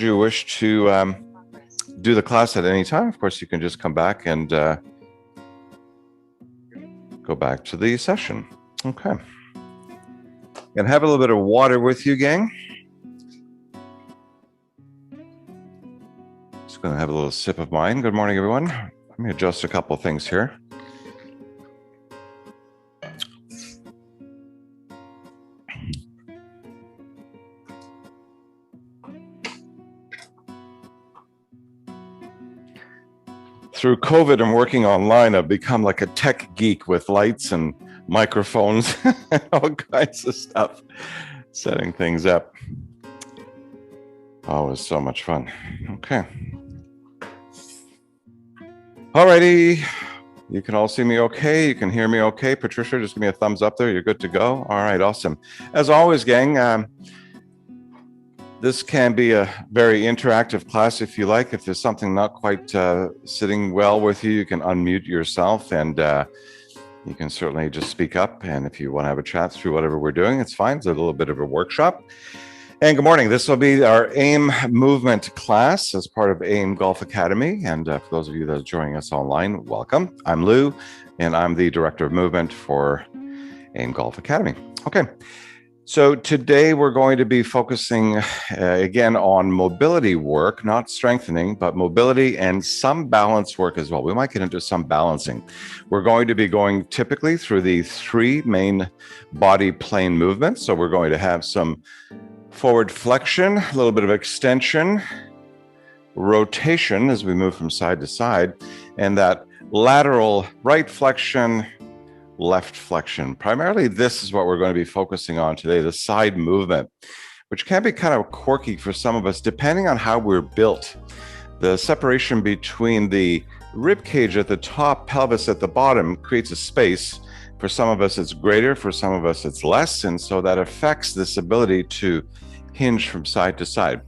you wish to do the class at any time, of course, you can just come back and go back to the session. Okay. And have a little bit of water with you, gang. Just going to have a little sip of mine. Good morning, everyone. Let me adjust a couple things here. Through COVID and working online, I've become like a tech geek with lights and microphones and all kinds of stuff, setting things up. Oh, it was so much fun. Okay. Alrighty. You can all see me okay. You can hear me okay. Patricia, just give me a thumbs up there. You're good to go. All right, awesome. As always, gang, this can be a very interactive class if you like. If there's something not quite sitting well with you, you can unmute yourself and you can certainly just speak up. And if you want to have a chat through whatever we're doing, it's fine. It's a little bit of a workshop. And good morning. This will be our AIM movement class as part of AIM Golf Academy. And for those of you that are joining us online, welcome. I'm Lou, and I'm the Director of Movement for AIM Golf Academy. Okay. So today we're going to be focusing again on mobility work, not strengthening, but mobility and some balance work as well. We might get into some balancing. We're going to be going typically through the three main body plane movements. So we're going to have some forward flexion, a little bit of extension, rotation as we move from side to side, and that lateral right flexion, left flexion. Primarily, this is what we're going to be focusing on today, the side movement, which can be kind of quirky for some of us, depending on how we're built. The separation between the rib cage at the top, pelvis at the bottom creates a space. For some of us, it's greater. For some of us, it's less. And so that affects this ability to hinge from side to side.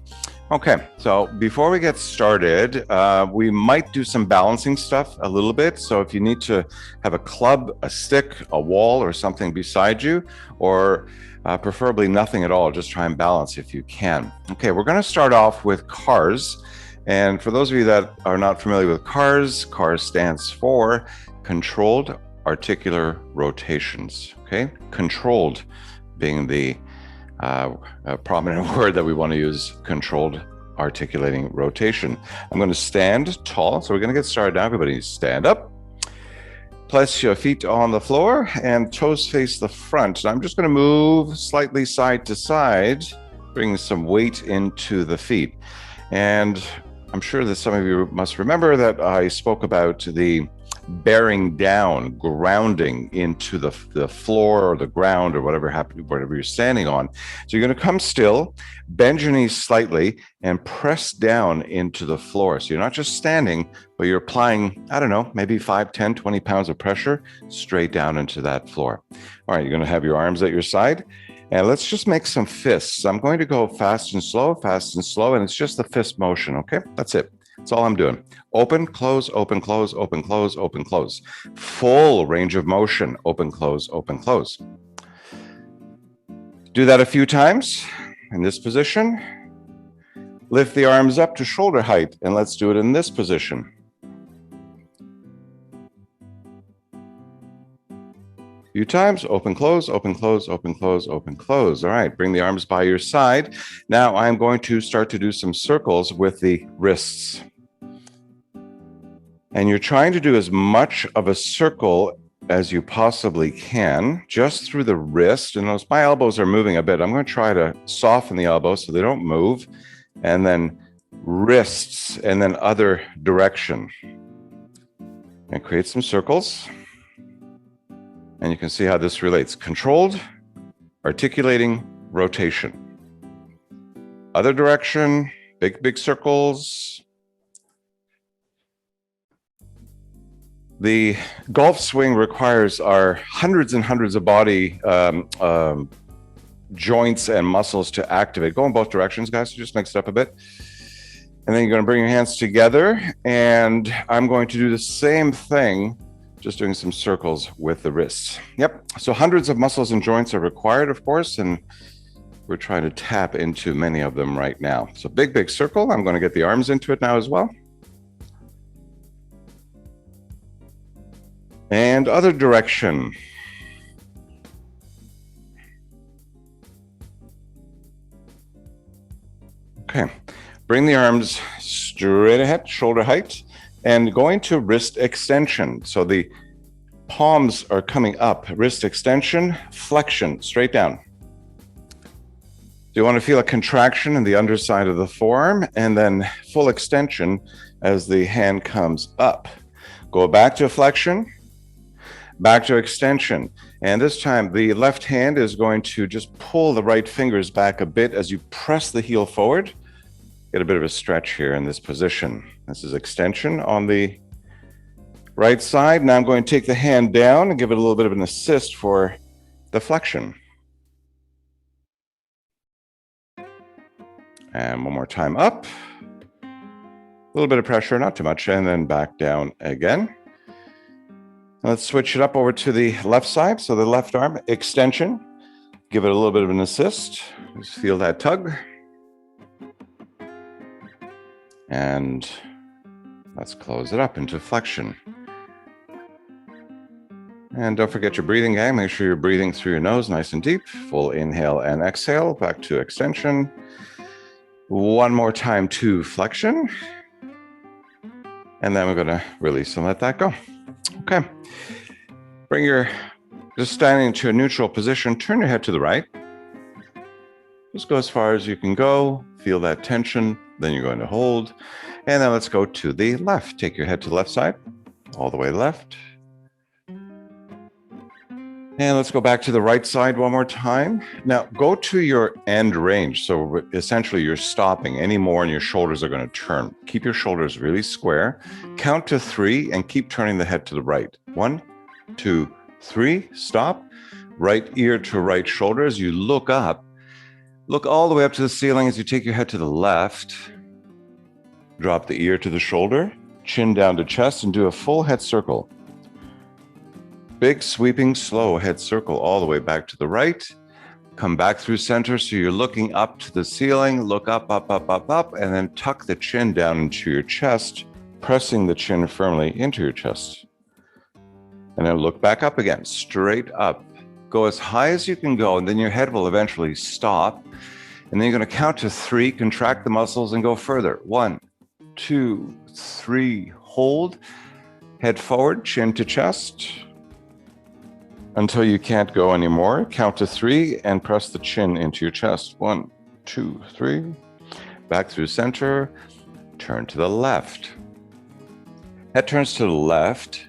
Okay, so before we get started, we might do some balancing stuff a little bit. So if you need to have a club, a stick, a wall, or something beside you, or preferably nothing at all, just try and balance if you can. Okay, we're going to start off with CARS. And for those of you that are not familiar with CARS, CARS stands for Controlled Articular Rotations. Okay, controlled being the a prominent word that we want to use, controlled articulating rotation. I'm going to stand tall. So we're going to get started now. Everybody stand up. Place your feet on the floor and toes face the front. And I'm just going to move slightly side to side, bring some weight into the feet. And I'm sure that some of you must remember that I spoke about the bearing down, grounding into the floor or the ground or whatever you're standing on. So you're going to come still, bend your knees slightly, and press down into the floor. So you're not just standing, but you're applying, I don't know, maybe 5, 10, 20 pounds of pressure straight down into that floor. All right, you're going to have your arms at your side. And let's just make some fists. I'm going to go fast and slow, and it's just the fist motion, okay? That's it. That's all I'm doing. Open, close, open, close, open, close, open, close. Full range of motion. Open, close, open, close. Do that a few times in this position. Lift the arms up to shoulder height, and let's do it in this position. Few times, open, close, open, close, open, close, open, close. All right, bring the arms by your side. Now I'm going to start to do some circles with the wrists. And you're trying to do as much of a circle as you possibly can, just through the wrist. And notice my elbows are moving a bit. I'm going to try to soften the elbows so they don't move. And then wrists, and then other direction. And create some circles. And you can see how this relates. Controlled, articulating, rotation. Other direction, big circles. The golf swing requires our hundreds and hundreds of body joints and muscles to activate. Go in both directions, guys. So just mix it up a bit. And then you're going to bring your hands together. And I'm going to do the same thing, just doing some circles with the wrists. Yep. So hundreds of muscles and joints are required, of course. And we're trying to tap into many of them right now. So big, big circle. I'm going to get the arms into it now as well. And other direction. Okay, bring the arms straight ahead, shoulder height, and going to wrist extension. So the palms are coming up, wrist extension, flexion, straight down. You want to feel a contraction in the underside of the forearm and then full extension as the hand comes up. Go back to flexion, back to extension. And this time the left hand is going to just pull the right fingers back a bit as you press the heel forward. Get a bit of a stretch here in this position. This is extension on the right side. Now I'm going to take the hand down and give it a little bit of an assist for the flexion. And one more time up. A little bit of pressure, not too much, and then back down again. Let's switch it up over to the left side. So the left arm extension. Give it a little bit of an assist. Just feel that tug. And let's close it up into flexion. And don't forget your breathing, gang. Make sure you're breathing through your nose nice and deep. Full inhale and exhale. Back to extension. One more time to flexion. And then we're going to release and let that go. Okay. Bring your, just standing to a neutral position. Turn your head to the right. Just go as far as you can go. Feel that tension. Then you're going to hold. And then let's go to the left. Take your head to the left side. All the way left. And let's go back to the right side one more time. Now go to your end range. So essentially you're stopping any more and your shoulders are going to turn. Keep your shoulders really square. Count to 3 and keep turning the head to the right. 1, 2, 3, stop. Right ear to right shoulder as you look up. Look all the way up to the ceiling as you take your head to the left. Drop the ear to the shoulder, chin down to chest, and do a full head circle. Big, sweeping, slow head circle all the way back to the right. Come back through center so you're looking up to the ceiling. Look up, up, up, up, up, and then tuck the chin down into your chest, pressing the chin firmly into your chest. And then look back up again, straight up. Go as high as you can go, and then your head will eventually stop. And then you're going to count to 3, contract the muscles, and go further. 1, 2, 3, hold. Head forward, chin to chest. Until you can't go anymore, count to 3 and press the chin into your chest. 1, 2, 3. Back through center. Turn to the left. Head turns to the left.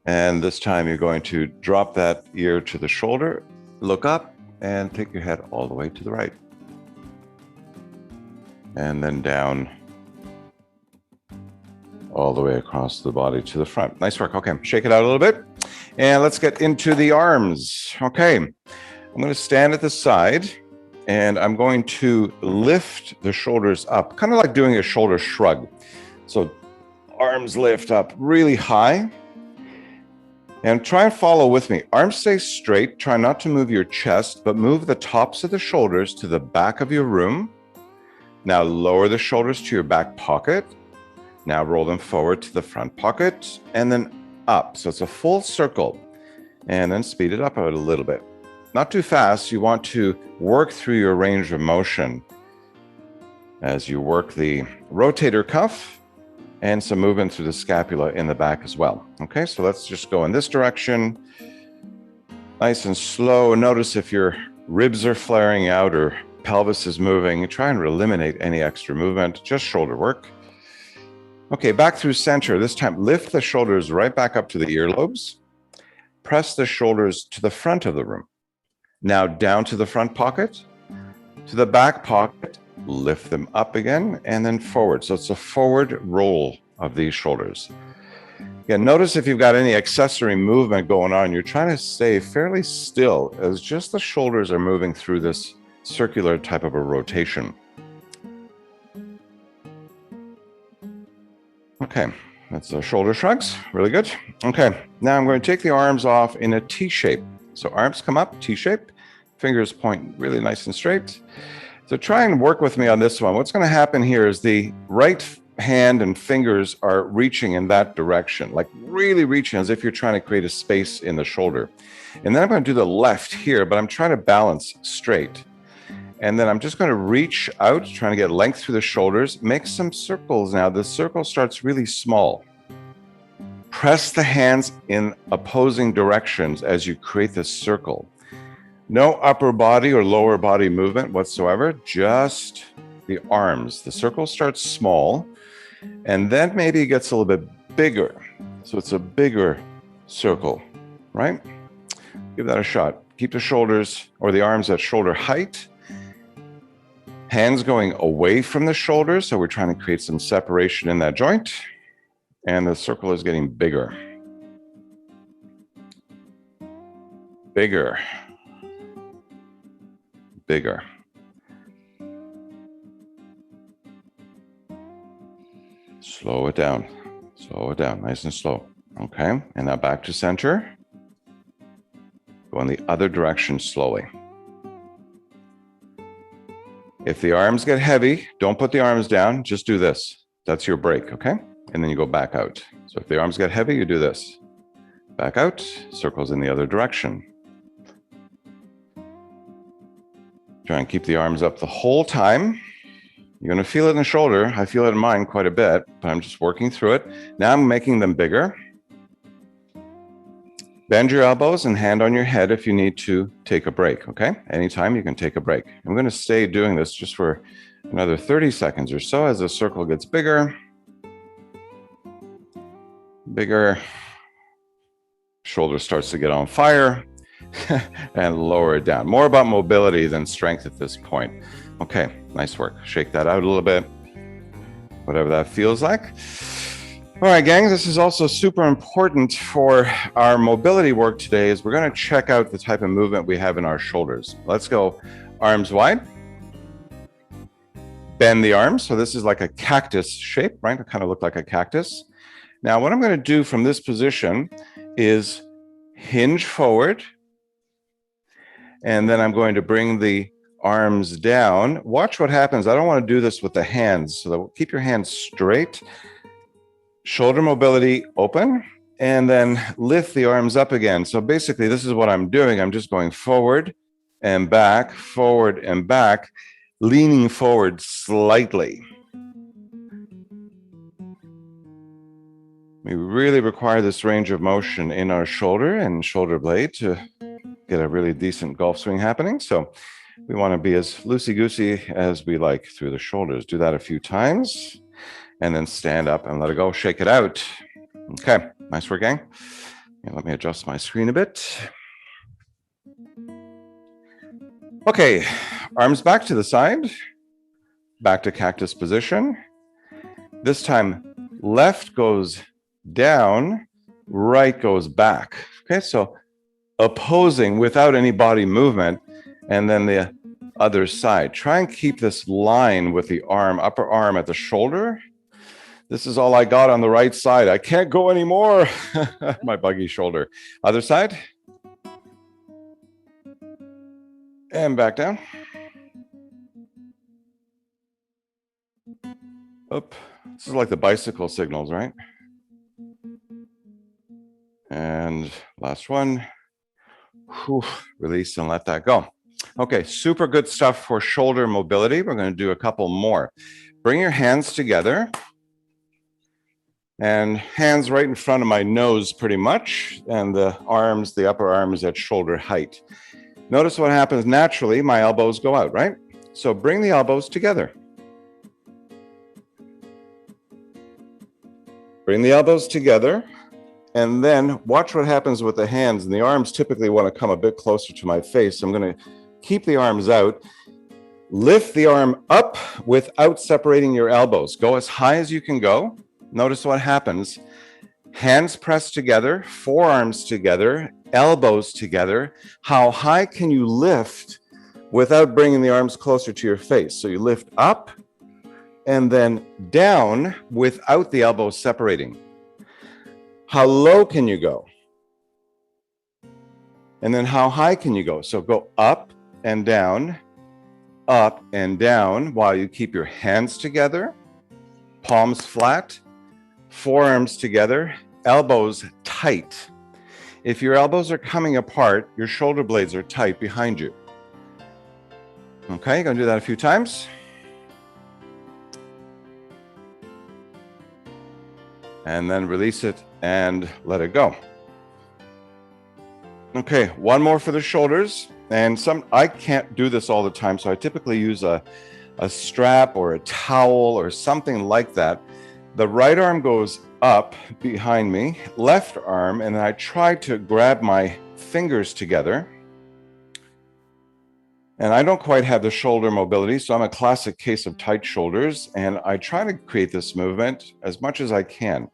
And this time you're going to drop that ear to the shoulder, look up, and take your head all the way to the right. And then down all the way across the body to the front. Nice work. Okay, shake it out a little bit. And let's get into the arms. Okay, I'm going to stand at the side, and I'm going to lift the shoulders up, kind of like doing a shoulder shrug. So arms lift up really high. And try and follow with me. Arms stay straight. Try not to move your chest, but move the tops of the shoulders to the back of your room. Now lower the shoulders to your back pocket. Now roll them forward to the front pocket and then up. So it's a full circle. And then speed it up a little bit. Not too fast. You want to work through your range of motion as you work the rotator cuff and some movement through the scapula in the back as well. Okay, so let's just go in this direction. Nice and slow. Notice if your ribs are flaring out or pelvis is moving. Try and eliminate any extra movement, just shoulder work. Okay, back through center. This time, lift the shoulders right back up to the earlobes. Press the shoulders to the front of the room. Now down to the front pocket, to the back pocket. Lift them up again and then forward. So it's a forward roll of these shoulders. Again, notice if you've got any accessory movement going on, you're trying to stay fairly still as just the shoulders are moving through this circular type of a rotation. Okay, that's the shoulder shrugs. Really good. Okay, now I'm going to take the arms off in a T shape. So arms come up, T shape. Fingers point really nice and straight. So try and work with me on this one. What's going to happen here is the right hand and fingers are reaching in that direction, like really reaching as if you're trying to create a space in the shoulder. And then I'm going to do the left here, but I'm trying to balance straight. And then I'm just going to reach out, trying to get length through the shoulders. Make some circles now. The circle starts really small. Press the hands in opposing directions as you create this circle. No upper body or lower body movement whatsoever, just the arms. The circle starts small, and then maybe it gets a little bit bigger. So it's a bigger circle, right? Give that a shot. Keep the shoulders or the arms at shoulder height. Hands going away from the shoulders, so we're trying to create some separation in that joint. And the circle is getting bigger. Bigger. Bigger. Slow it down. Slow it down, nice and slow. Okay, and now back to center. Go in the other direction slowly. If the arms get heavy, don't put the arms down, just do this. That's your break, okay? And then you go back out. So if the arms get heavy, you do this. Back out, circles in the other direction. Try and keep the arms up the whole time. You're going to feel it in the shoulder. I feel it in mine quite a bit, but I'm just working through it. Now I'm making them bigger. Bend your elbows and hand on your head if you need to take a break, okay? Anytime you can take a break. I'm going to stay doing this just for another 30 seconds or so as the circle gets bigger. Bigger. Shoulder starts to get on fire and lower it down. More about mobility than strength at this point. Okay, nice work. Shake that out a little bit, whatever that feels like. All right, gang, this is also super important for our mobility work today is we're going to check out the type of movement we have in our shoulders. Let's go arms wide. Bend the arms. So this is like a cactus shape, right? It kind of look like a cactus. Now, what I'm going to do from this position is hinge forward. And then I'm going to bring the arms down. Watch what happens. I don't want to do this with the hands. So keep your hands straight. Shoulder mobility open. And then lift the arms up again. So basically, this is what I'm doing. I'm just going forward and back, leaning forward slightly. We really require this range of motion in our shoulder and shoulder blade to get a really decent golf swing happening. So we want to be as loosey-goosey as we like through the shoulders. Do that a few times and then stand up and let it go. Shake it out. Okay, nice work, gang. And let me adjust my screen a bit. Okay, arms back to the side, back to cactus position. This time, left goes down, right goes back. Okay, so opposing without any body movement, and then the other side. Try and keep this line with the arm, upper arm at the shoulder. This is all I got on the right side. I can't go anymore. My buggy shoulder. Other side. And back down. Up. This is like the bicycle signals, right? And last one. Whew. Release and let that go. Okay, super good stuff for shoulder mobility. We're going to do a couple more. Bring your hands together. And hands right in front of my nose pretty much. And the arms, the upper arms at shoulder height. Notice what happens naturally. My elbows go out, right? So bring the elbows together. Bring the elbows together. And then watch what happens with the hands. And the arms typically want to come a bit closer to my face. So I'm going to keep the arms out. Lift the arm up without separating your elbows. Go as high as you can go. Notice what happens. Hands pressed together, forearms together, elbows together. How high can you lift without bringing the arms closer to your face? So you lift up and then down without the elbows separating. How low can you go? And then how high can you go? So go up and down, up and down, while you keep your hands together, palms flat, forearms together, elbows tight. If your elbows are coming apart, your shoulder blades are tight behind you. Okay, you're gonna do that a few times. And then release it and let it go. Okay, one more for the shoulders. And I can't do this all the time, so I typically use a strap or a towel or something like that. The right arm goes up behind me, left arm, and then I try to grab my fingers together. And I don't quite have the shoulder mobility, so I'm a classic case of tight shoulders, and I try to create this movement as much as I can.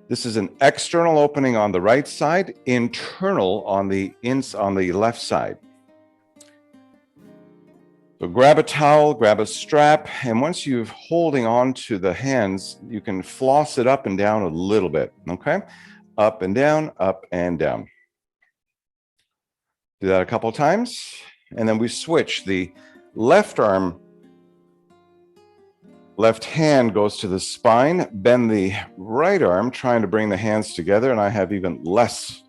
This is an external opening on the right side, internal on the left side. So grab a towel, grab a strap, and once you're holding on to the hands, you can floss it up and down a little bit, okay? Up and down, up and down. Do that a couple times, and then we switch. The left arm, left hand goes to the spine, bend the right arm, trying to bring the hands together, and I have even less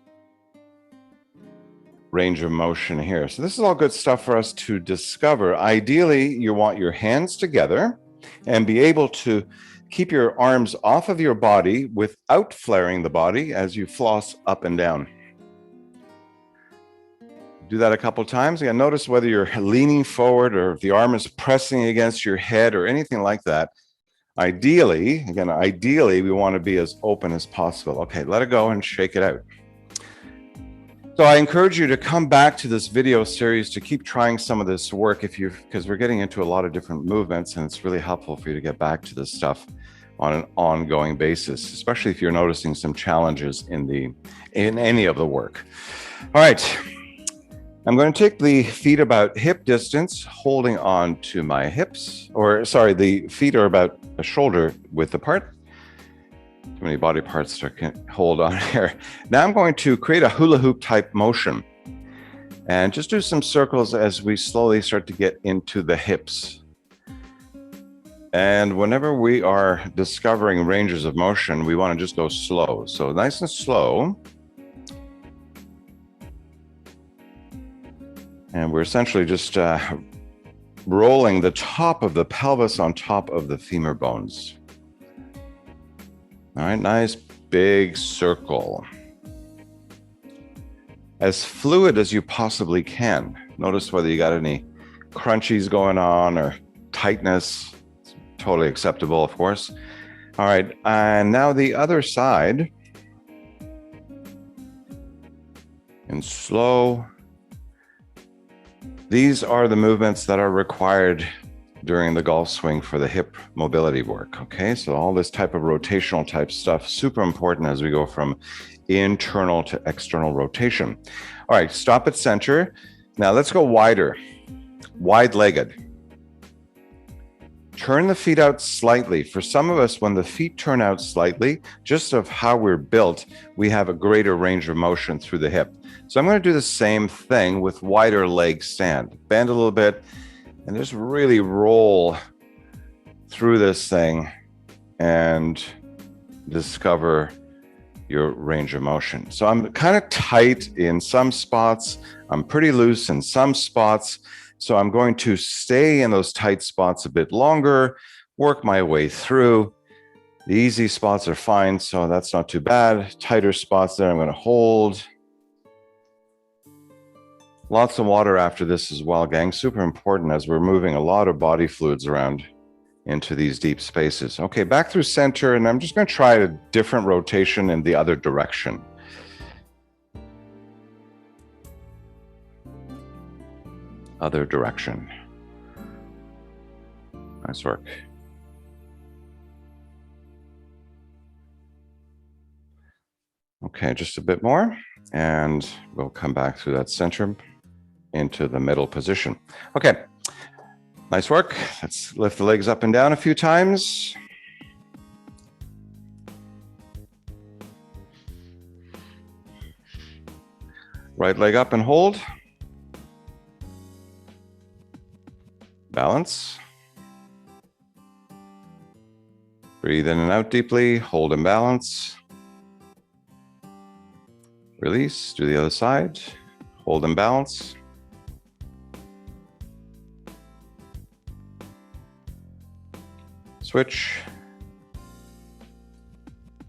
range of motion here. So this is all good stuff for us to discover. Ideally, you want your hands together and be able to keep your arms off of your body without flaring the body as you floss up and down. Do that a couple times. Again, notice whether you're leaning forward or if the arm is pressing against your head or anything like that. Ideally, we want to be as open as possible. Okay, let it go and shake it out. So I encourage you to come back to this video series to keep trying some of this work because we're getting into a lot of different movements, and it's really helpful for you to get back to this stuff on an ongoing basis, especially if you're noticing some challenges in any of the work. All right, I'm going to take the feet about hip distance, holding on to my hips, the feet are about a shoulder width apart. Too many body parts to hold on here. Now I'm going to create a hula hoop type motion and just do some circles as we slowly start to get into the hips. And whenever we are discovering ranges of motion, we want to just go slow. So nice and slow. And we're essentially just rolling the top of the pelvis on top of the femur bones. All right, nice big circle. As fluid as you possibly can. Notice whether you got any crunchies going on or tightness. It's totally acceptable, of course. All right, and now the other side. And slow. These are the movements that are required during the golf swing for the hip mobility work, okay? So all this type of rotational type stuff, super important as we go from internal to external rotation. All right, stop at center. Now let's go wider, wide-legged. Turn the feet out slightly. For some of us, when the feet turn out slightly, just of how we're built, we have a greater range of motion through the hip. So I'm going to do the same thing with wider leg stand. Bend a little bit, and just really roll through this thing and discover your range of motion. So I'm kind of tight in some spots. I'm pretty loose in some spots. So I'm going to stay in those tight spots a bit longer, work my way through. The easy spots are fine, so that's not too bad. Tighter spots there, I'm going to hold. Lots of water after this as well, gang. Super important as we're moving a lot of body fluids around into these deep spaces. Okay, back through center, and I'm just going to try a different rotation in the other direction. Other direction. Nice work. Okay, just a bit more, and we'll come back through that center into the middle position. Okay, nice work. Let's lift the legs up and down a few times. Right leg up and hold. Balance. Breathe in and out deeply, hold and balance. Release, do the other side, hold and balance. Switch.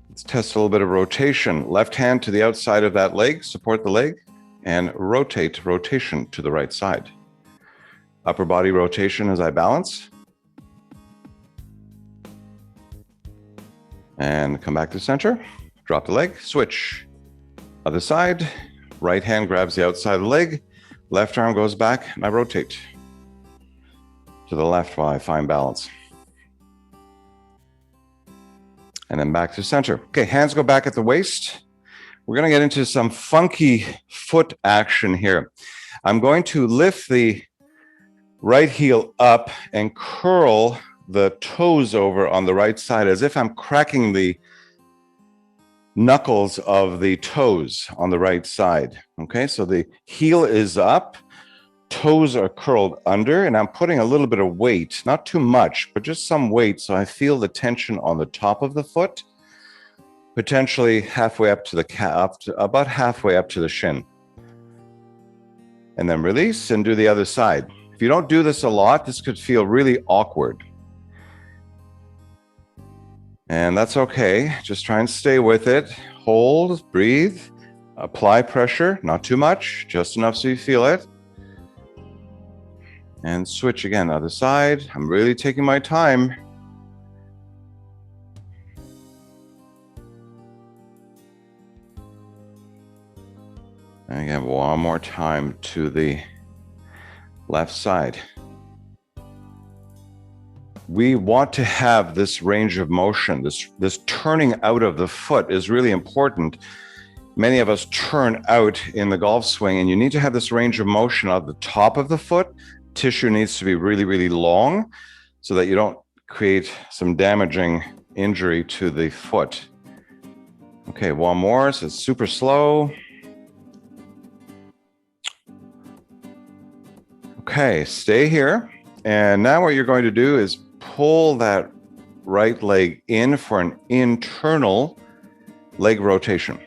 Let's test a little bit of rotation. Left hand to the outside of that leg, support the leg, and rotation to the right side. Upper body rotation as I balance. And come back to center, drop the leg, switch. Other side, right hand grabs the outside of the leg, left arm goes back, and I rotate to the left while I find balance. And then back to center. Okay, hands go back at the waist. We're gonna get into some funky foot action here. I'm going to lift the right heel up and curl the toes over on the right side as if I'm cracking the knuckles of the toes on the right side. Okay, so the heel is up, toes are curled under, and I'm putting a little bit of weight, not too much, but just some weight so I feel the tension on the top of the foot, potentially halfway up to the calf, about halfway up to the shin. And then release and do the other side. If you don't do this a lot, this could feel really awkward. And that's okay. Just try and stay with it. Hold, breathe, apply pressure, not too much, just enough so you feel it. And switch again, other side. I'm really taking my time. And again, one more time to the left side. We want to have this range of motion. This turning out of the foot is really important. Many of us turn out in the golf swing, and you need to have this range of motion at the top of the foot. Tissue needs to be really, really long so that you don't create some damaging injury to the foot. Okay, one more, so it's super slow. Okay, stay here. And now what you're going to do is pull that right leg in for an internal leg rotation.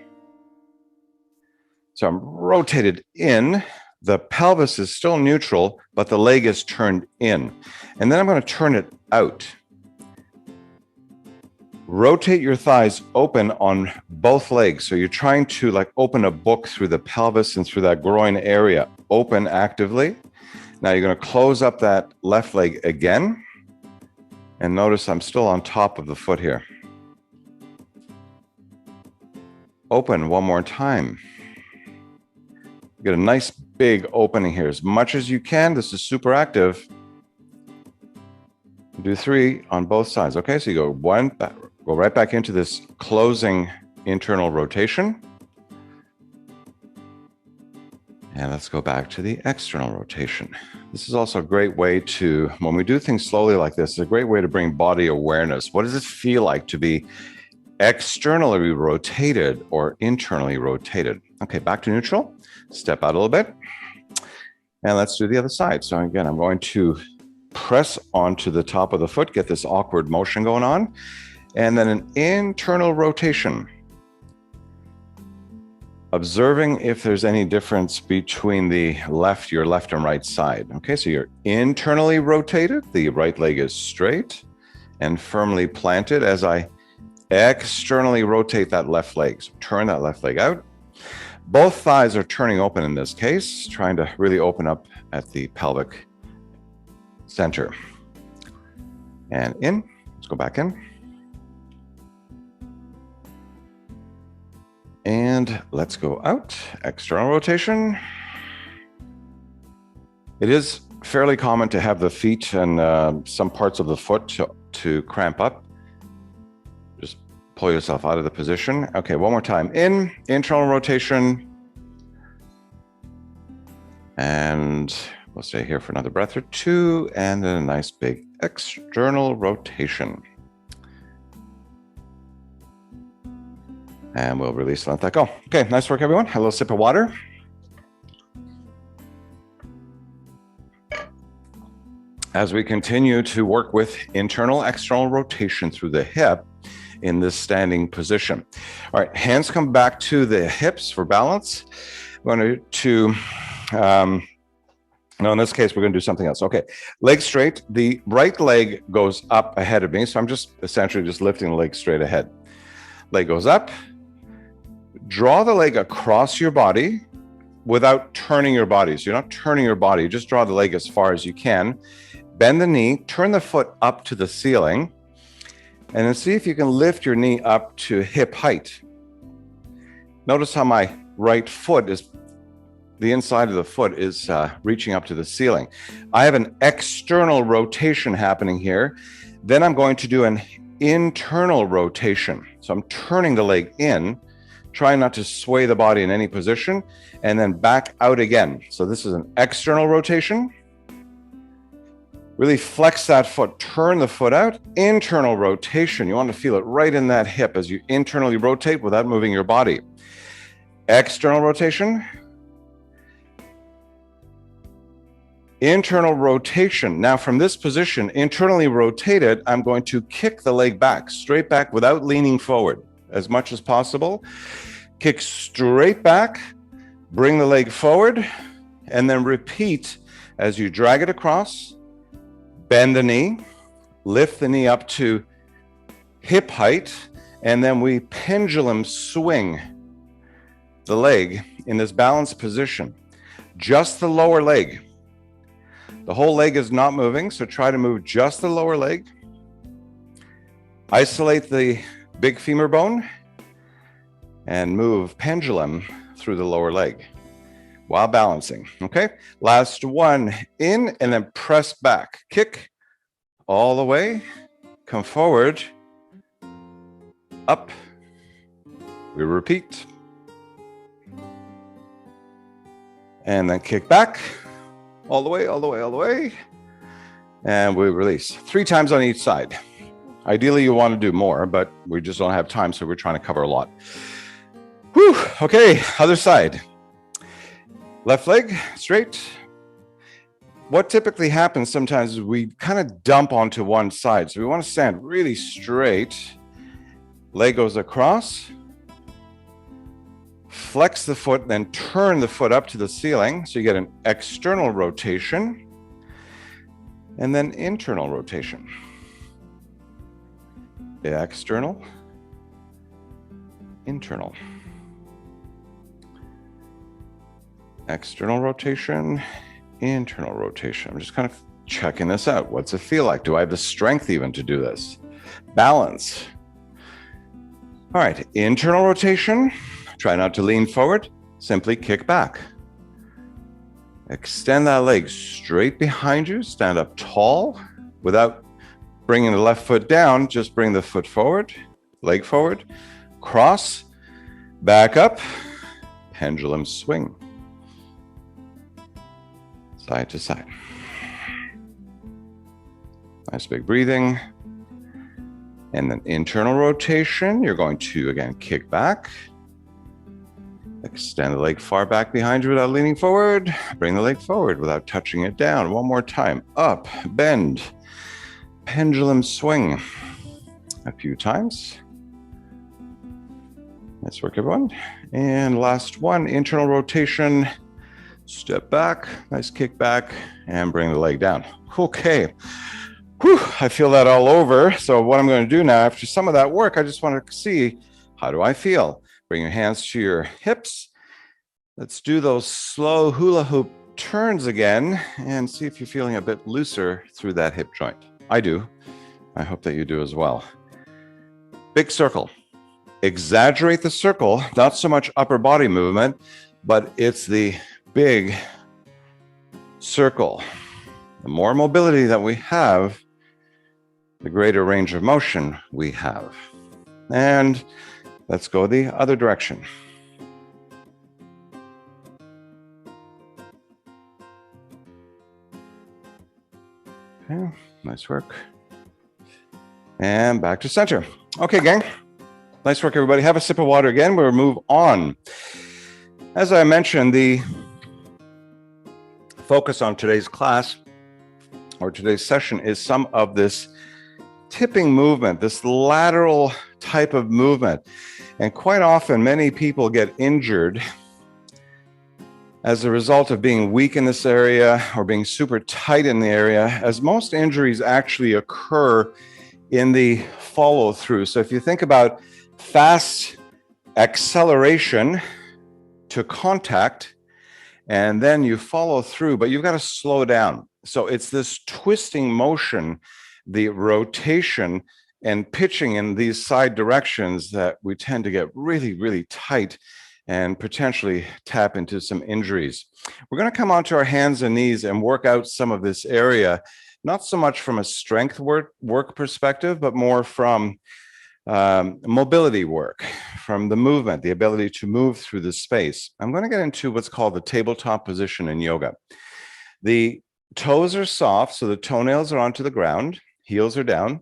So I'm rotated in, the pelvis is still neutral, but the leg is turned in. And then I'm going to turn it out. Rotate your thighs open on both legs. So you're trying to like open a book through the pelvis and through that groin area. Open actively. Now you're going to close up that left leg again. And notice I'm still on top of the foot here. Open one more time. Get a nice big opening here as much as you can. This is super active. Do 3 on both sides. Okay, so you go one, go right back into this closing internal rotation. And let's go back to the external rotation. This is also a great way to, when we do things slowly like this, it's a great way to bring body awareness. What does it feel like to be externally rotated or internally rotated? Okay, back to neutral. Step out a little bit. And let's do the other side. So again, I'm going to press onto the top of the foot, get this awkward motion going on, and then an internal rotation. Observing if there's any difference between your left and right side. Okay, so you're internally rotated, the right leg is straight and firmly planted as I externally rotate that left leg. So turn that left leg out. Both thighs are turning open in this case, trying to really open up at the pelvic center. And in, let's go back in. And let's go out, external rotation. It is fairly common to have the feet and some parts of the foot to cramp up. Just pull yourself out of the position. Okay, one more time. In, internal rotation. And we'll stay here for another breath or 2, and then a nice big external rotation. And we'll release and let that go. Okay, nice work, everyone. Have a little sip of water. as we continue to work with internal, external rotation through the hip in this standing position. All right, hands come back to the hips for balance. I'm going no, in this case, we're going to do something else. Okay, leg straight. The right leg goes up ahead of me, so I'm just essentially just lifting the leg straight ahead. Leg goes up. Draw the leg across your body without turning your body. So you're not turning your body, just draw the leg as far as you can. Bend the knee, turn the foot up to the ceiling, and then see if you can lift your knee up to hip height. Notice how my right foot is, the inside of the foot is reaching up to the ceiling. I have an external rotation happening here. Then I'm going to do an internal rotation. So I'm turning the leg in, trying not to sway the body in any position, and then back out again. So this is an external rotation. Really flex that foot, turn the foot out. Internal rotation. You want to feel it right in that hip as you internally rotate without moving your body. External rotation. Internal rotation. Now from this position, internally rotated, I'm going to kick the leg back, straight back without leaning forward as much as possible. Kick straight back, bring the leg forward, and then repeat as you drag it across, bend the knee, lift the knee up to hip height, and then we pendulum swing the leg in this balanced position. Just the lower leg. The whole leg is not moving, so try to move just the lower leg. Isolate the big femur bone and move pendulum through the lower leg while balancing, okay? Last one, in and then press back. Kick all the way, come forward, up. We repeat. And then kick back. All the way, all the way, all the way. And we release 3 times on each side. Ideally, you want to do more, but we just don't have time, so we're trying to cover a lot. Whew, okay, other side. Left leg, straight. What typically happens sometimes is we kind of dump onto one side. So we want to stand really straight. Leg goes across. Flex the foot, then turn the foot up to the ceiling. So you get an external rotation and then internal rotation. External, internal. External rotation, internal rotation. I'm just kind of checking this out. What's it feel like? Do I have the strength even to do this? Balance. All right, internal rotation. Try not to lean forward, simply kick back. Extend that leg straight behind you, stand up tall without bringing the left foot down, just bring the foot forward, leg forward, cross, back up, pendulum swing. Side to side. Nice big breathing. And then internal rotation, you're going to, again, kick back. Extend the leg far back behind you without leaning forward. Bring the leg forward without touching it down. One more time. Up, bend, pendulum swing. A few times. Nice work, everyone. And last one, internal rotation. Step back, nice kick back, and bring the leg down. Okay. Whew, I feel that all over. So what I'm going to do now, after some of that work, I just want to see, how do I feel? Bring your hands to your hips. Let's do those slow hula hoop turns again and see if you're feeling a bit looser through that hip joint. I do. I hope that you do as well. Big circle. Exaggerate the circle, not so much upper body movement, but it's the big circle. The more mobility that we have, the greater range of motion we have. And let's go the other direction. Okay, nice work. And back to center. Okay, gang. Nice work, everybody. Have a sip of water again. We'll move on. As I mentioned, the focus on today's class or today's session, is some of this tipping movement, this lateral type of movement. And quite often, many people get injured as a result of being weak in this area or being super tight in the area, as most injuries actually occur in the follow through. So if you think about fast acceleration to contact, and then you follow through, but you've got to slow down. So it's this twisting motion, the rotation and pitching in these side directions that we tend to get really, really tight and potentially tap into some injuries. We're going to come onto our hands and knees and work out some of this area, not so much from a strength work perspective, but more from mobility work, from the movement, the ability to move through the space. I'm going to get into what's called the tabletop position in yoga. The toes are soft, so the toenails are onto the ground, heels are down.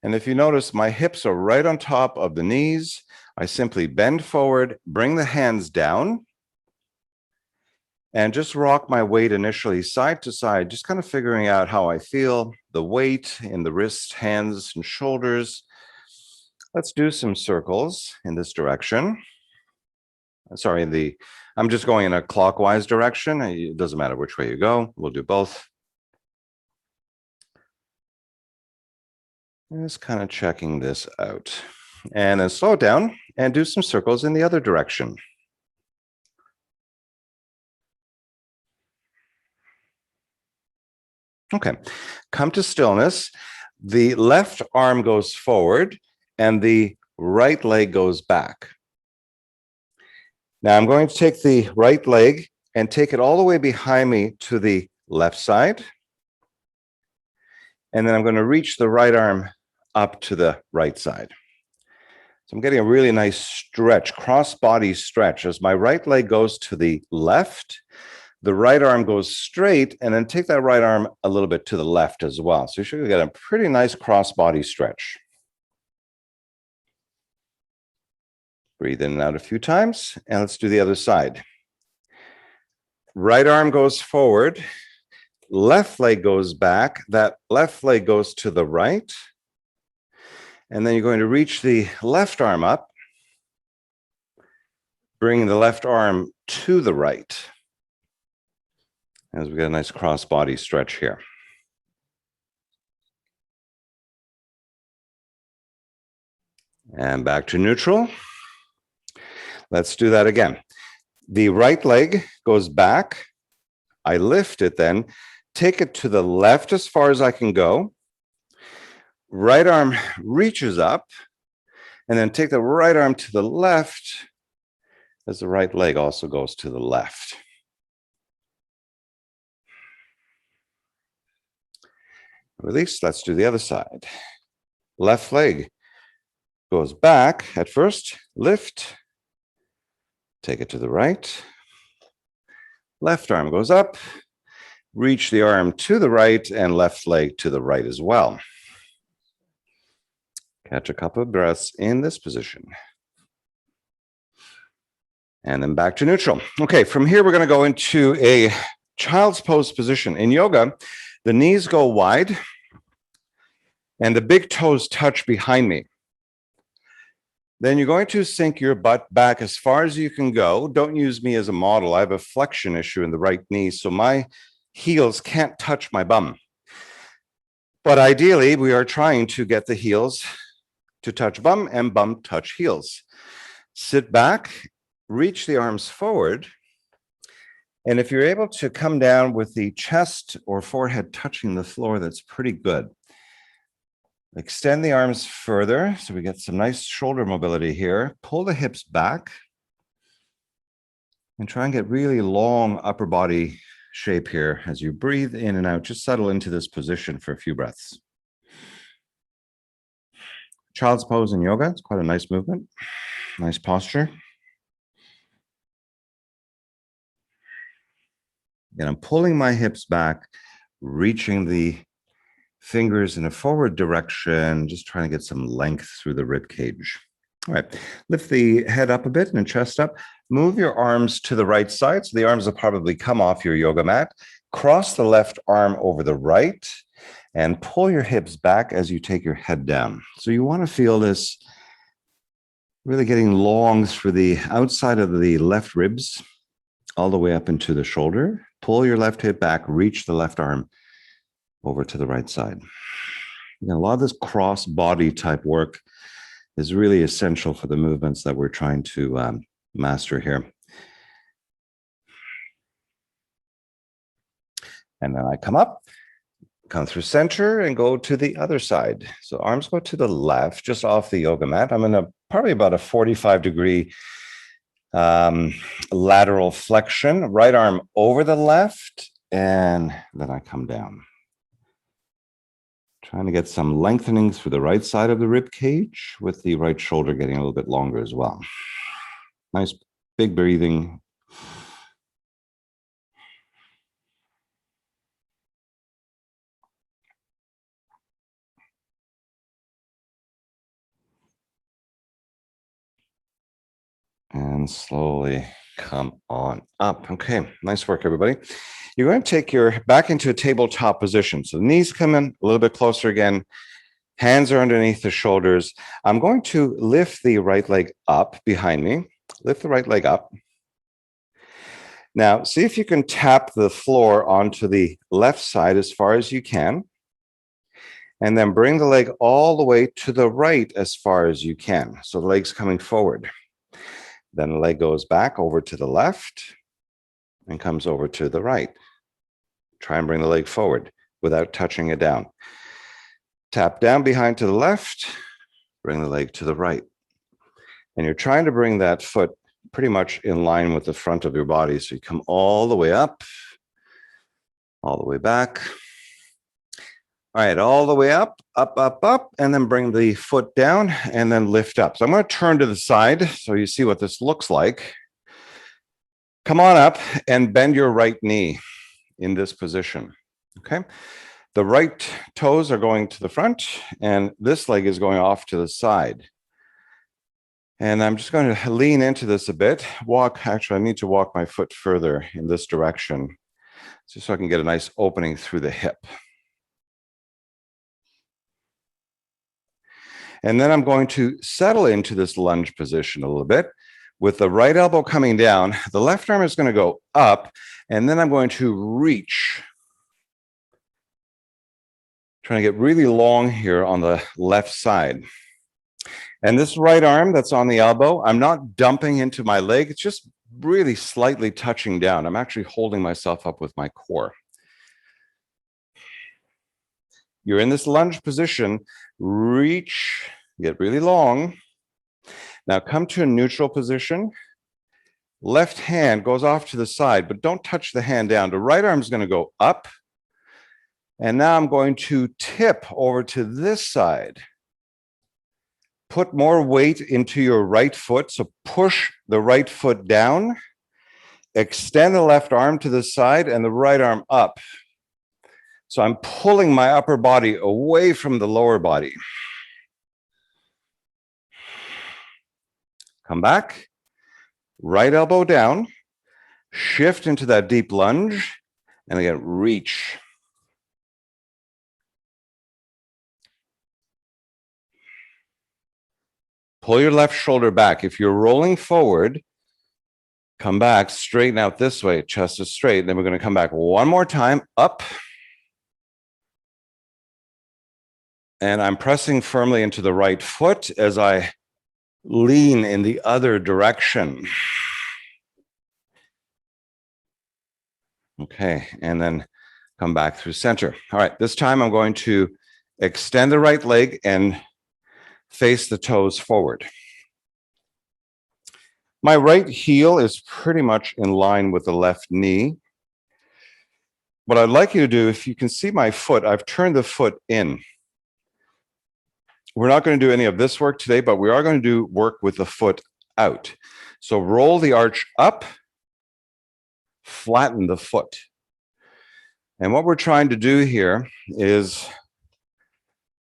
And if you notice, my hips are right on top of the knees. I simply bend forward, bring the hands down, and just rock my weight initially side to side, just kind of figuring out how I feel, the weight in the wrists, hands, and shoulders. Let's do some circles in this direction. Sorry, I'm just going in a clockwise direction. It doesn't matter which way you go. We'll do both. Just kind of checking this out. And then slow it down and do some circles in the other direction. Okay, come to stillness. The left arm goes forward and the right leg goes back. Now I'm going to take the right leg and take it all the way behind me to the left side. And then I'm going to reach the right arm up to the right side. So I'm getting a really nice stretch, cross-body stretch. As my right leg goes to the left, the right arm goes straight, and then take that right arm a little bit to the left as well. So you should get a pretty nice cross-body stretch. Breathe in and out a few times, and let's do the other side. Right arm goes forward, left leg goes back, that left leg goes to the right, and then you're going to reach the left arm up, bring the left arm to the right, as we get a nice cross-body stretch here. And back to neutral. Let's do that again. The right leg goes back. I lift it then, take it to the left as far as I can go. Right arm reaches up, and then take the right arm to the left as the right leg also goes to the left. Release. Let's do the other side. Left leg goes back at first, lift, take it to the right. Left arm goes up, reach the arm to the right, and left leg to the right as well. Catch a couple of breaths in this position. And then back to neutral. Okay, from here, we're going to go into a child's pose position. In yoga, the knees go wide and the big toes touch behind me. Then you're going to sink your butt back as far as you can go. Don't use me as a model. I have a flexion issue in the right knee, so my heels can't touch my bum. But ideally, we are trying to get the heels to touch bum and bum touch heels. Sit back, reach the arms forward. And if you're able to come down with the chest or forehead touching the floor, that's pretty good. Extend the arms further so we get some nice shoulder mobility here. Pull the hips back and try and get really long upper body shape here as you breathe in and out. Just settle into this position for a few breaths. Child's pose in yoga. It's quite a nice movement, nice posture. And I'm pulling my hips back, reaching the fingers in a forward direction, just trying to get some length through the rib cage. All right, lift the head up a bit and chest up. Move your arms to the right side. So the arms will probably come off your yoga mat. cross the left arm over the right and pull your hips back as you take your head down. So you want to feel this really getting long through the outside of the left ribs, all the way up into the shoulder. Pull your left hip back, reach the left arm over to the right side. A lot of this cross body type work is really essential for the movements that we're trying to master here. And then I come up, come through center and go to the other side. So arms go to the left, just off the yoga mat. I'm in probably about a 45-degree lateral flexion, right arm over the left, and then I come down. Trying to get some lengthening through the right side of the rib cage with the right shoulder getting a little bit longer as well. Nice big breathing. And slowly come on up. Okay, nice work, everybody. You're going to take your back into a tabletop position. So the knees come in a little bit closer again. Hands are underneath the shoulders. I'm going to lift the right leg up behind me. Lift the right leg up. Now, see if you can tap the floor onto the left side as far as you can. And then bring the leg all the way to the right as far as you can. So the leg's coming forward. Then the leg goes back over to the left and comes over to the right. Try and bring the leg forward without touching it down. Tap down behind to the left, bring the leg to the right. And you're trying to bring that foot pretty much in line with the front of your body. So you come all the way up, all the way back. All right, all the way up, up, up, up, and then bring the foot down and then lift up. So I'm going to turn to the side so you see what this looks like. Come on up and bend your right knee in this position, okay? The right toes are going to the front and this leg is going off to the side. And I'm just going to lean into this a bit. Actually, I need to walk my foot further in this direction just so I can get a nice opening through the hip. And then I'm going to settle into this lunge position a little bit. With the right elbow coming down, the left arm is going to go up, and then I'm going to reach. Trying to get really long here on the left side. And this right arm that's on the elbow, I'm not dumping into my leg. It's just really slightly touching down. I'm actually holding myself up with my core. You're in this lunge position. Reach, get really long. Now come to a neutral position. Left hand goes off to the side, but don't touch the hand down. The right arm is going to go up. And now I'm going to tip over to this side. Put more weight into your right foot. So push the right foot down. Extend the left arm to the side and the right arm up. So I'm pulling my upper body away from the lower body. Come back, right elbow down, shift into that deep lunge, and again, reach. Pull your left shoulder back. If you're rolling forward, come back, straighten out this way, chest is straight. Then we're going to come back one more time, up. And I'm pressing firmly into the right foot as I lean in the other direction. Okay, and then come back through center. All right, this time I'm going to extend the right leg and face the toes forward. My right heel is pretty much in line with the left knee. What I'd like you to do, if you can see my foot, I've turned the foot in. We're not going to do any of this work today, but we are going to do work with the foot out. So roll the arch up, flatten the foot. And what we're trying to do here is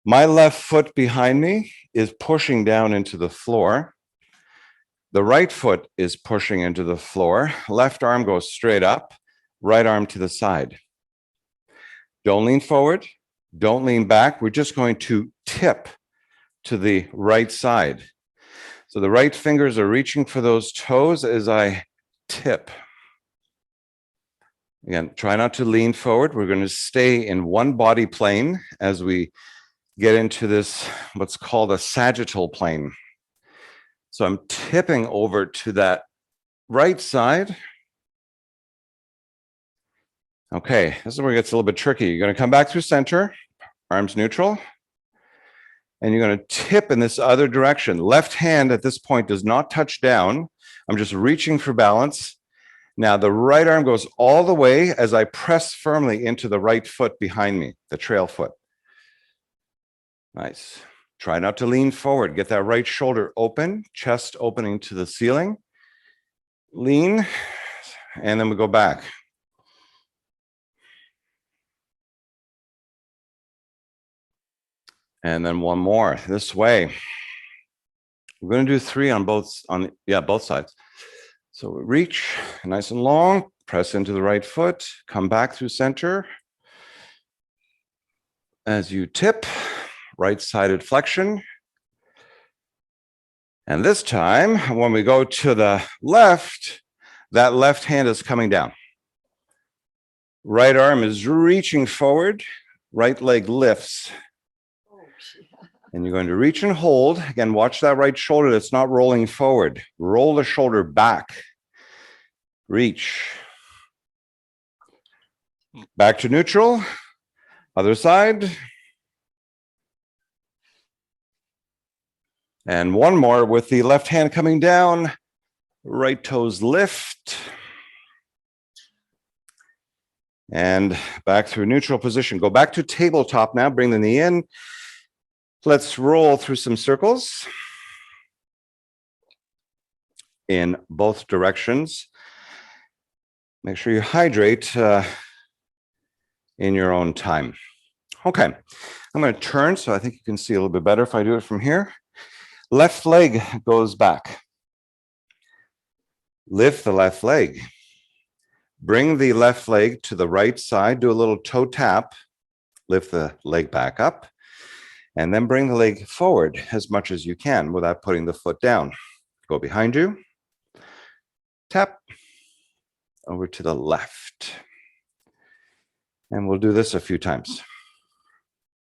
my left foot behind me is pushing down into the floor. The right foot is pushing into the floor. Left arm goes straight up, right arm to the side. Don't lean forward. Don't lean back. We're just going to tip to the right side. So the right fingers are reaching for those toes as I tip. Again, try not to lean forward. We're going to stay in one body plane as we get into this, what's called a sagittal plane. So I'm tipping over to that right side. Okay, this is where it gets a little bit tricky. You're going to come back through center, arms neutral, and you're going to tip in this other direction. Left hand at this point does not touch down. I'm just reaching for balance. Now the right arm goes all the way as I press firmly into the right foot behind me, the trail foot. Nice. Try not to lean forward. Get that right shoulder open, chest opening to the ceiling. Lean, and then we go back. And then one more this way. We're going to do 3 on both sides. So we reach nice and long, press into the right foot, come back through center. As you tip, right-sided flexion. And this time, when we go to the left, that left hand is coming down. Right arm is reaching forward, right leg lifts. And you're going to reach and hold. Again, watch that right shoulder that's not rolling forward. Roll the shoulder back. Reach. Back to neutral. Other side. And one more with the left hand coming down. Right toes lift. And back through neutral position. Go back to tabletop now. Bring the knee in. Let's roll through some circles in both directions. Make sure you hydrate in your own time. Okay, I'm going to turn so I think you can see a little bit better if I do it from here. Left leg goes back. Lift the left leg. Bring the left leg to the right side. Do a little toe tap. Lift the leg back up. And then bring the leg forward as much as you can without putting the foot down. Go behind you. Tap over to the left. And we'll do this a few times.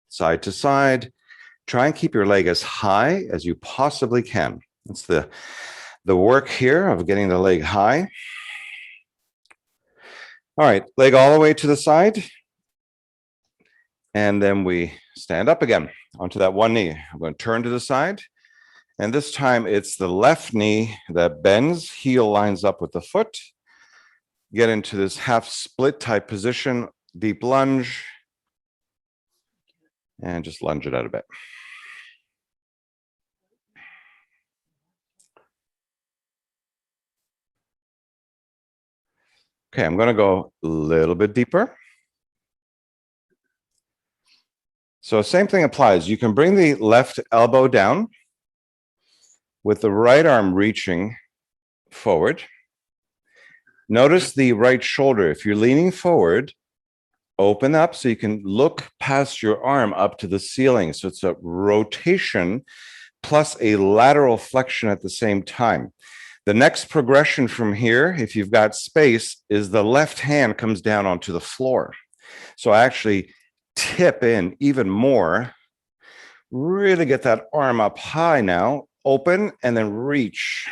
Side to side. Try and keep your leg as high as you possibly can. That's the work here of getting the leg high. All right, leg all the way to the side. And then we stand up again onto that one knee. I'm going to turn to the side. And this time it's the left knee that bends, heel lines up with the foot. Get into this half split type position, deep lunge. And just lunge it out a bit. Okay, I'm going to go a little bit deeper. So same thing applies. You can bring the left elbow down with the right arm reaching forward. Notice the right shoulder. If you're leaning forward, open up so you can look past your arm up to the ceiling. So it's a rotation plus a lateral flexion at the same time. The next progression from here, if you've got space, is the left hand comes down onto the floor. So I actually tip in even more, really get that arm up high now, open, and then reach.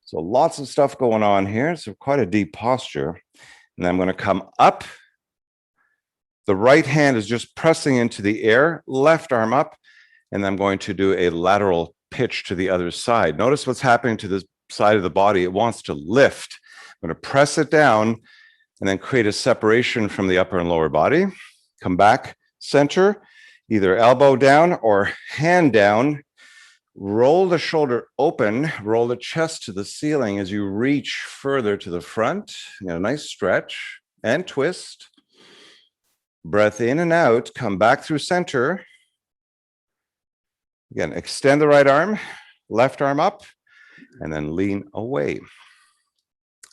So lots of stuff going on here. So quite a deep posture. And I'm going to come up. The right hand is just pressing into the air, left arm up, and I'm going to do a lateral pitch to the other side. Notice what's happening to the side of the body. It wants to lift. I'm going to press it down and then create a separation from the upper and lower body. Come back, center, either elbow down or hand down. Roll the shoulder open, roll the chest to the ceiling as you reach further to the front. You know, nice stretch and twist. Breath in and out, come back through center. Again, extend the right arm, left arm up, and then lean away.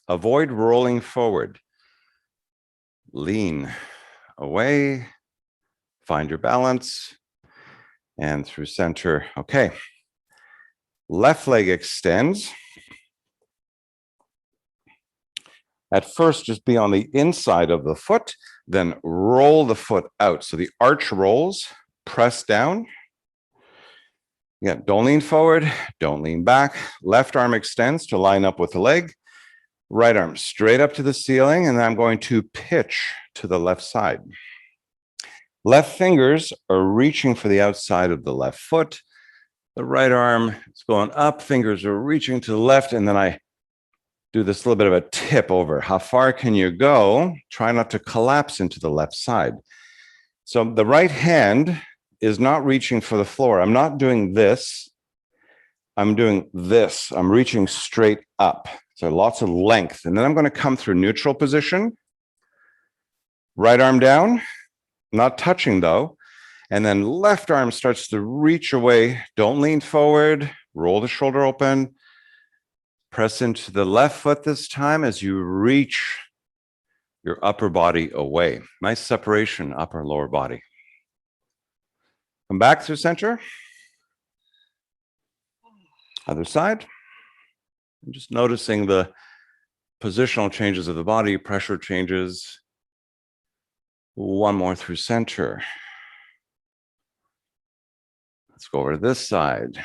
Avoid rolling forward. lean away, find your balance, and through center. Okay. Left leg extends. At first, just be on the inside of the foot, then roll the foot out. So the arch rolls, press down. Again, don't lean forward, don't lean back. Left arm extends to line up with the leg. Right arm straight up to the ceiling, and then I'm going to pitch to the left side. Left fingers are reaching for the outside of the left foot. The right arm is going up, fingers are reaching to the left, and then I do this little bit of a tip over. How far can you go? Try not to collapse into the left side. So the right hand is not reaching for the floor. I'm not doing this. I'm doing this. I'm reaching straight up. So lots of length. And then I'm going to come through neutral position. Right arm down, not touching though. And then left arm starts to reach away. Don't lean forward. Roll the shoulder open. Press into the left foot this time as you reach your upper body away. Nice separation, upper, lower body. Come back through center. Other side. I'm just noticing the positional changes of the body, pressure changes. One more through center. Let's go over to this side.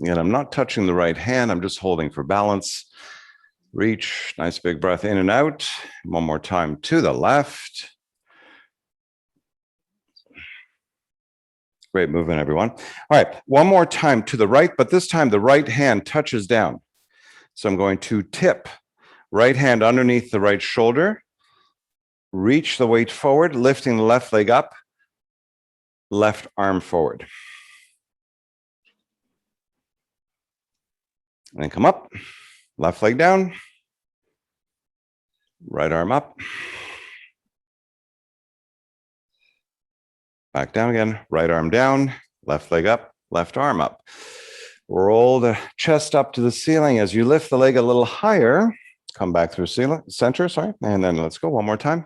Again, I'm not touching the right hand. I'm just holding for balance. Reach, nice big breath in and out. One more time to the left. Great movement, everyone. All right, one more time to the right, but this time the right hand touches down. So I'm going to tip, right hand underneath the right shoulder, reach the weight forward, lifting the left leg up, left arm forward. And then come up, left leg down, right arm up, back down again, right arm down, left leg up, left arm up. Roll the chest up to the ceiling as you lift the leg a little higher. Come back through center, sorry, and then let's go one more time.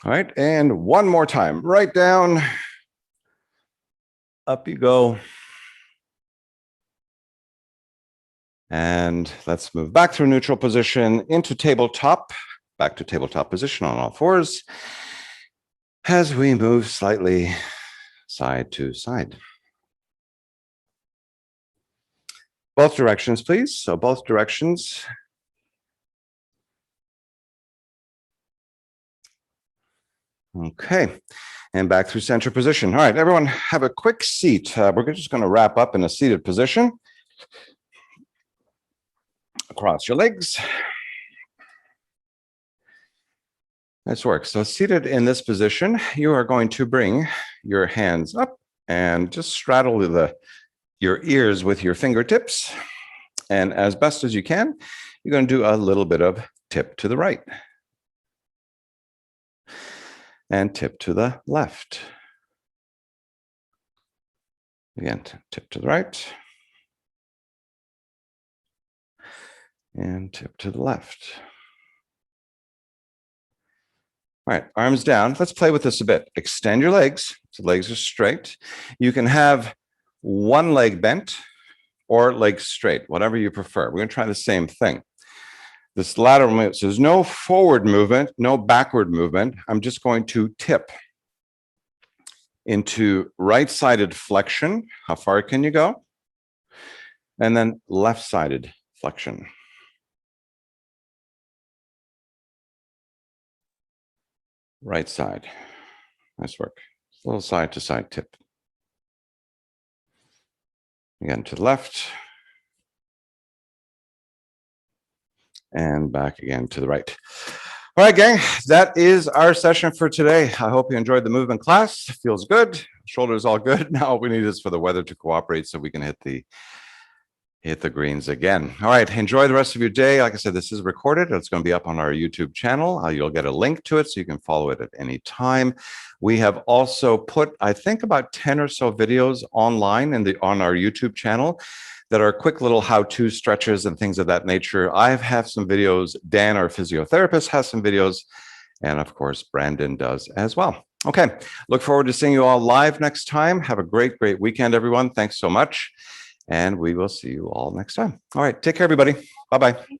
All right, and one more time, right down, up you go. And let's move back through neutral position into tabletop, back to tabletop position on all fours as we move slightly side to side. Both directions, please. So both directions. Okay, and back through center position. All right, everyone have a quick seat. We're just going to wrap up in a seated position. Across your legs. Nice work. So seated in this position, you are going to bring your hands up and just straddle your ears with your fingertips. And as best as you can, you're going to do a little bit of tip to the right. And tip to the left. Again, tip to the right. And tip to the left. All right, arms down. Let's play with this a bit. Extend your legs. So legs are straight. You can have one leg bent or legs straight, whatever you prefer. We're going to try the same thing. This lateral movement, so there's no forward movement, no backward movement. I'm just going to tip into right-sided flexion. How far can you go? And then left-sided flexion. Right side. Nice work. A little side-to-side tip. Again, to the left. And back again to the right. All right, gang, that is our session for today. I hope you enjoyed the movement class. Feels good. Shoulders all good. Now all we need is for the weather to cooperate so we can hit the greens again. All right, enjoy the rest of your day. Like I said, this is recorded. It's going to be up on our YouTube channel. You'll get a link to it so you can follow it at any time. We have also put, I think, about 10 or so videos online on our YouTube channel that are quick little how-to stretches and things of that nature. I have some videos. Dan, our physiotherapist, has some videos. And of course, Brandon does as well. Okay, look forward to seeing you all live next time. Have a great, great weekend, everyone. Thanks so much. And we will see you all next time. All right, take care, everybody. Bye-bye.